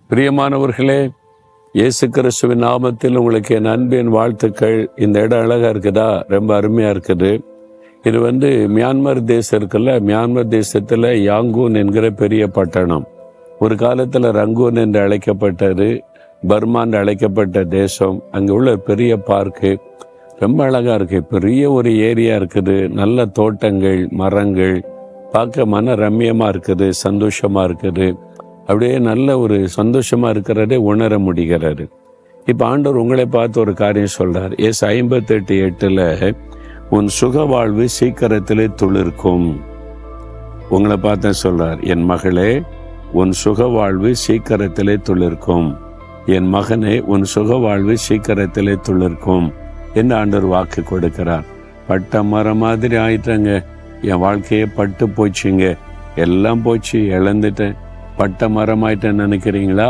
பிரியமானவர்களே, இயேசு கிறிஸ்துவின் நாமத்தில் உங்களுக்கு என் அன்பின் வாழ்த்துக்கள். இந்த இடம் அழகா இருக்குதா? ரொம்ப அருமையா இருக்குது. இது மியான்மர் தேசம் இருக்குல்ல, மியான்மர் தேசத்துல யாங்கூன் என்கிற பெரிய பட்டணம். ஒரு காலத்துல ரங்கூன் என்று அழைக்கப்பட்டது, பர்மான் அழைக்கப்பட்ட தேசம். அங்க உள்ள பெரிய பார்க்கு ரொம்ப அழகா இருக்கு. பெரிய ஒரு ஏரியா இருக்குது, நல்ல தோட்டங்கள், மரங்கள், பார்க்க மன ரம்யமா இருக்குது, சந்தோஷமா இருக்குது. அப்படியே நல்ல ஒரு சந்தோஷமா இருக்கிறதே உணர முடிகிறாரு. இப்ப ஆண்டவர் உங்களை பார்த்து ஒரு காரியம் சொல்றார். எஸ் 58:8 உன் சுக வாழ்வு சீக்கிரத்திலே துளிர்க்கும். உங்களை பார்த்து சொல்றார், என் மகளே உன் சுக வாழ்வு சீக்கிரத்திலே துளிர்க்கும், என் மகனே உன் சுக வாழ்வு சீக்கிரத்திலே துளிர்க்கும் என்று ஆண்டவர் வாக்கு கொடுக்கிறார். பட்ட மரம் மாதிரி ஆயிட்டாங்க, என் வாழ்க்கையே பட்டு போச்சுங்க, எல்லாம் போச்சு, இழந்துட்டேன், பட்ட மரமாயிட்டேன்னு நினைக்கிறீங்களா?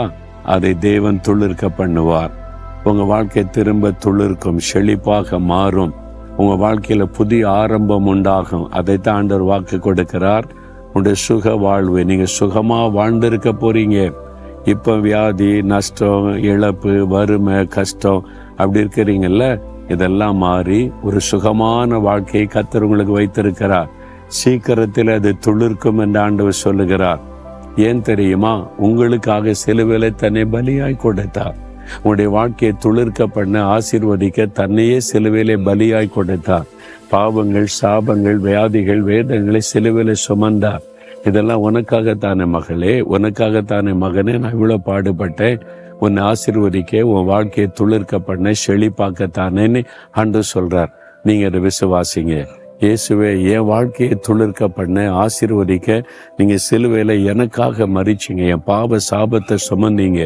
அதை தேவன் துளிர்க்க பண்ணுவார். உங்க வாழ்க்கை திரும்ப துளிர்க்கும், செழிப்பாக மாறும். உங்க வாழ்க்கையில புதிய ஆரம்பம் உண்டாகும். அதைத்தான் ஆண்டவர் வாக்கு கொடுக்கிறார். உங்களுடைய சுக வாழ்வு, நீங்க சுகமா வாழ்ந்திருக்க போறீங்க. இப்ப வியாதி, நஷ்டம், இழப்பு, வறுமை, கஷ்டம் அப்படி இருக்கிறீங்கல்ல, இதெல்லாம் மாறி ஒரு சுகமான வாழ்க்கையை கர்த்தர் உங்களுக்கு வைத்திருக்கிறார். சீக்கிரத்தில் அது துளிர்க்கும் என்று ஆண்டவர் சொல்லுகிறார். ஏன் தெரியுமா? உங்களுக்காக சிலுவையிலே தன்னை பலியாய் கொடுத்தார். உங்களுடைய வாழ்க்கையை துளிர்க்க பண்ண, ஆசீர்வதிக்க தன்னையே சிலுவையிலே பலியாய் கொடுத்தார். பாவங்கள், சாபங்கள், வியாதிகள், வேதங்களை சிலுவையிலே சுமந்தார். இதெல்லாம் உனக்காகத்தானே மகளே, உனக்காகத்தானே மகனே, நான் இவ்வளவு பாடுபட்டேன் உன்னை ஆசீர்வதிக்க, உன் வாழ்க்கையை துளிர்க்க பண்ண, செழிப்பாக்கத்தானேன்னு ஆண்டவர் சொல்றார். நீங்க அதை விசுவாசிங்க. இயேசுவே, என் வாழ்க்கையை துளிர்க்க பண்ண, ஆசீர்வதிக்க நீங்க சிலுவையில எனக்காக மரிச்சிங்க, என் பாவ சாபத்தை சுமந்தீங்க,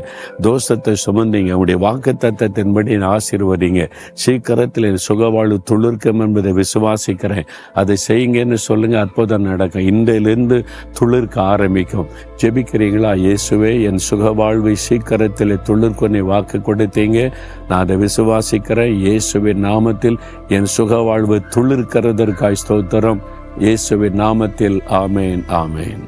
தோஷத்தை சுமந்தீங்க. உங்களுடைய வாக்குத்தத்தத்தின்படி ஆசீர்வதிங்க. சீக்கிரத்தில் என் சுகவாழ்வு துளிர்க்கும் என்பதை விசுவாசிக்கிறேன். அதை செய்யுங்கன்னு சொல்லுங்க, அற்புதம் நடக்கும். இன்றையிலிருந்து துளிர்க்க ஆரம்பிக்கும். ஜெபிக்கிறீங்களா? இயேசுவே, என் சுகவாழ்வை சீக்கிரத்தில் துளிர்க்கொன்னை வாக்கு கொடுத்தீங்க, நான் அதை விசுவாசிக்கிறேன். இயேசுவின் நாமத்தில் என் சுகவாழ்வு துளிர்க்கிறதற்கு ஸ்தோத்திரம். இயேசுவின் நாமத்தில் ஆமேன், ஆமேன்.